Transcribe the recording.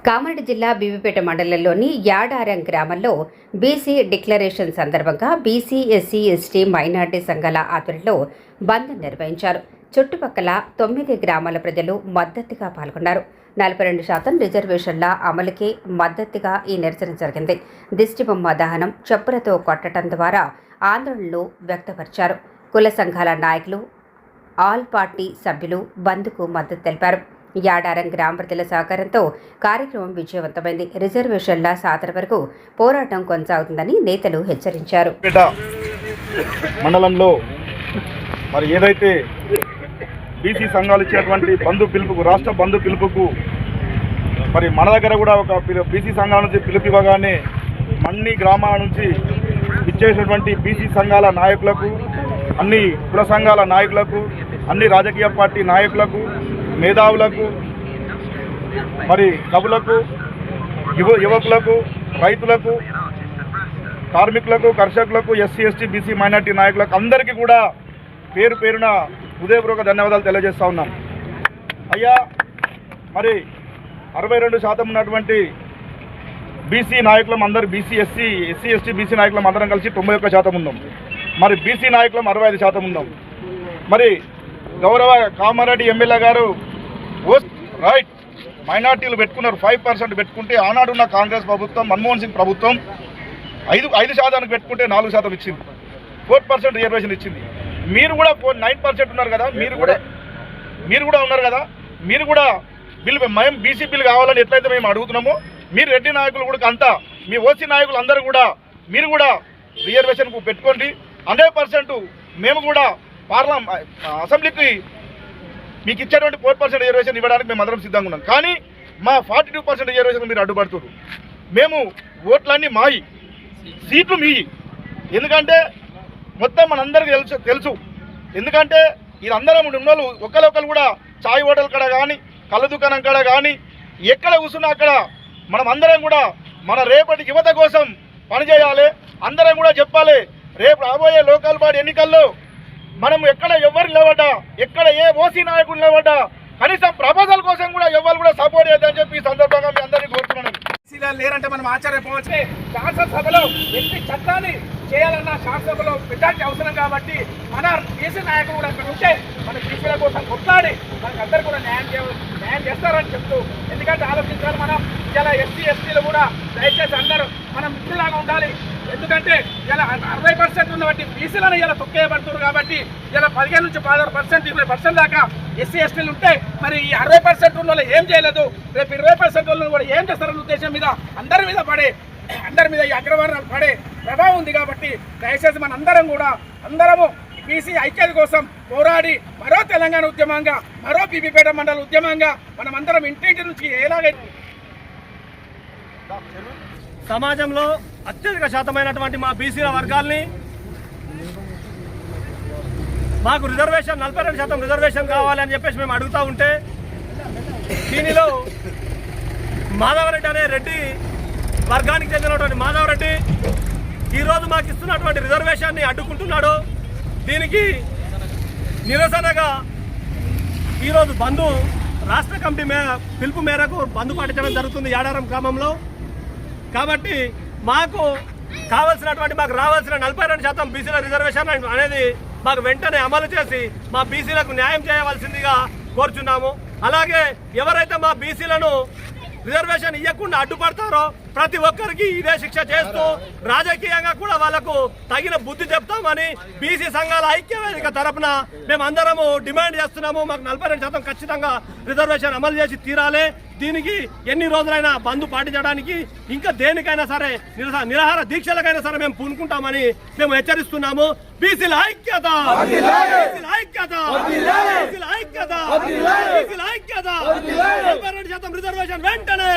కామారెడ్డి జిల్లా బీబీపేట మండలంలోని యాడారం గ్రామంలో బీసీ డిక్లరేషన్ సందర్భంగా బీసీ, ఎస్సీ, ఎస్టీ, మైనార్టీ సంఘాల ఆధ్వర్యంలో బంద్ నిర్వహించారు. చుట్టుపక్కల 9 గ్రామాల ప్రజలు మద్దతుగా పాల్గొన్నారు. 42% రిజర్వేషన్ల అమలుకి మద్దతుగా ఈ నిరసన జరిగింది. దిష్టిబొమ్మ దహనం, చెప్పులతో కొట్టడం ద్వారా ఆందోళనలు వ్యక్తపరిచారు. కుల సంఘాల నాయకులు, ఆల్ పార్టీ సభ్యులు బంద్కు మద్దతు తెలిపారు. యాడారం గ్రామ ప్రజల సహకారంతో కార్యక్రమం విజయవంతమైంది. రిజర్వేషన్ల సాధన వరకు పోరాటం కొనసాగుతుందని నేతలు హెచ్చరించారు. మండలంలో మరి ఏదైతే బీసీ సంఘాలు ఇచ్చేటువంటి బంధు పిలుపుకు, రాష్ట్ర బంధు పిలుపుకు మరి మన దగ్గర కూడా ఒక బీసీ సంఘాల నుంచి పిలుపు ఇవ్వగానే అన్ని గ్రామాల నుంచి ఇచ్చేసినటువంటి బీసీ సంఘాల నాయకులకు, అన్ని కుల సంఘాల నాయకులకు, అన్ని రాజకీయ పార్టీ నాయకులకు, మేధావులకు, మరి కవులకు, యువకులకు, రైతులకు, కార్మికులకు, కర్షకులకు, ఎస్సీ, ఎస్టీ, బీసీ, మైనార్టీ నాయకులకు అందరికీ కూడా పేరు పేరున హృదయపూర్వక ధన్యవాదాలు తెలియజేస్తూ ఉన్నాం. అయ్యా, మరి 62% ఉన్నటువంటి బీసీ నాయకులం అందరూ ఎస్సీ, ఎస్టీ, బీసీ నాయకులం అందరం కలిసి 91% ఉన్నాం. మరి బీసీ నాయకులం 65% ఉన్నాం. మరి గౌరవ కామారెడ్డి ఎమ్మెల్యే గారు రైట్ మైనార్టీలు పెట్టుకున్నారు, 5% పెట్టుకుంటే ఆనాడున్న కాంగ్రెస్ ప్రభుత్వం, మన్మోహన్ సింగ్ ప్రభుత్వం 5% పెట్టుకుంటే 4% ఇచ్చింది, 4% రిజర్వేషన్ ఇచ్చింది. మీరు కూడా 9% ఉన్నారు కదా, మీరు కూడా ఉన్నారు కదా, మీరు కూడా బిల్లు, మేము బీసీ బిల్లు కావాలని ఎట్లయితే మేము అడుగుతున్నామో, మీరు రెడ్డి నాయకులు కూడా అంతా, మీ ఓసీ నాయకులు అందరూ కూడా మీరు కూడా రిజర్వేషన్కు పెట్టుకోండి. 100% మేము కూడా అసెంబ్లీకి మీకు ఇచ్చేటువంటి 4% రిజర్వేషన్ ఇవ్వడానికి మేము అందరం సిద్ధంగా ఉన్నాం. కానీ మా 42% రిజర్వేషన్ మీరు అడ్డుపడుతున్నారు. మేము ఓట్లన్నీ మాయి, సీట్లు మీయి. ఎందుకంటే మొత్తం మనందరికీ తెలుసు. ఎందుకంటే వీళ్ళందరం ఉన్నోళ్ళు ఒకరు కూడా చాయ్ హోటల్ కాడ కానీ, కళ్ళ దుకాణం కాడ కానీ, ఎక్కడ కూర్చున్నా అక్కడ మనం అందరం కూడా మన రేపటి యువత కోసం పనిచేయాలి. అందరం కూడా చెప్పాలి, రేపు రాబోయే లోకల్ బాడీ ఎన్నికల్లో మనం ఎక్కడ ఎవరు నిలబడ్డా, ఎక్కడ ఏ ఓసీ నాయకుడు నిలబడ్డా కనీసం ప్రపోజల్ కోసం కూడా ఎవరు కూడా సపోర్ట్ చేద్దని చెప్పి ఈ సందర్భంగా మీ అందరినీ కోరుతున్నాను. లేరంటే మనం ఆశ్చర్యపోవచ్చు. శాసనసభలో ఎన్ని చట్టాన్ని చేయాలన్నా శాసనసభలో మెజార్టీ అవసరం కాబట్టి మన బీసీ నాయకులు కూడా అక్కడ ఉంటే మన బీసీల కోసం కొట్లాడి మనకు అందరూ కూడా న్యాయం చేస్తారని చెప్తూ, ఎందుకంటే ఆలోచించాలి మనం. ఇలా ఎస్సీ, ఎస్టీలు కూడా దయచేసి అందరూ మనం మిత్రులాగా ఉండాలి. ఎందుకంటే ఇలా 60% ఉన్న బట్టి బీసీలను ఇలా తొక్కేయబడుతున్నారు కాబట్టి ఇలా 15 నుంచి 16%, 20% దాకా ఎస్సీ, ఎస్టీలు ఉంటే మరి ఈ 60% ఉన్న వాళ్ళు ఏం చేయలేదు, రేపు 20% వాళ్ళు కూడా ఏం చేస్తారన్న ఉద్దేశం మీద అందరి మీద ఈ అగ్రవర్ణాలు పడే ప్రభావం ఉంది. కాబట్టి దయచేసి మన అందరము బీసీ ఐక్యత కోసం పోరాడి మరో తెలంగాణ ఉద్యమంగా, మరో బీబీపేట మండల ఉద్యమంగా మనం అందరం ఇంటింటి నుంచి ఎలాగైతే సమాజంలో అత్యధిక శాతమైనటువంటి మా బీసీల వర్గాల్ని మాకు రిజర్వేషన్ 42% రిజర్వేషన్ కావాలని చెప్పేసి మేము అడుగుతూ ఉంటే, దీనిలో మాధవరెడ్డి అనే రెడ్డి వర్గానికి చెందినటువంటి మాధవరెడ్డి ఈరోజు మాకు ఇస్తున్నటువంటి రిజర్వేషన్ని అడ్డుకుంటున్నాడు. దీనికి నిరసనగా ఈరోజు బంధు రాష్ట్ర కమిటీ పిలుపు మేరకు బంధు పాటించడం జరుగుతుంది యాడారం గ్రామంలో. కాబట్టి మాకు రావాల్సిన 42% బీసీల రిజర్వేషన్ అనేది మాకు వెంటనే అమలు చేసి మా బీసీలకు న్యాయం చేయవలసిందిగా కోరుచున్నాము. అలాగే ఎవరైతే మా బీసీలను రిజర్వేషన్ ఇవ్వకుండా అడ్డుపడతారో ప్రతి ఒక్కరికి ఇదే శిక్ష చేస్తూ రాజకీయంగా కూడా వాళ్లకు తగిన బుద్ధి చెప్తామని బీసీ సంఘాల ఐక్యవేదిక తరపున మేమందరము డిమాండ్ చేస్తున్నాము. మాకు 42% ఖచ్చితంగా రిజర్వేషన్ అమలు చేసి తీరాలి. దీనికి ఎన్ని రోజులైనా బంధు పాటించడానికి, ఇంకా దేనికైనా సరే నిరాహార దీక్షలకైనా సరే మేము పూనుకుంటామని మేము హెచ్చరిస్తున్నాము. బీసీల ఐక్యత, బీసీల ఐక్యత, బీసీల ఐక్యత, బీసీల ఐక్యత. 42% రిజర్వేషన్ వెంటనే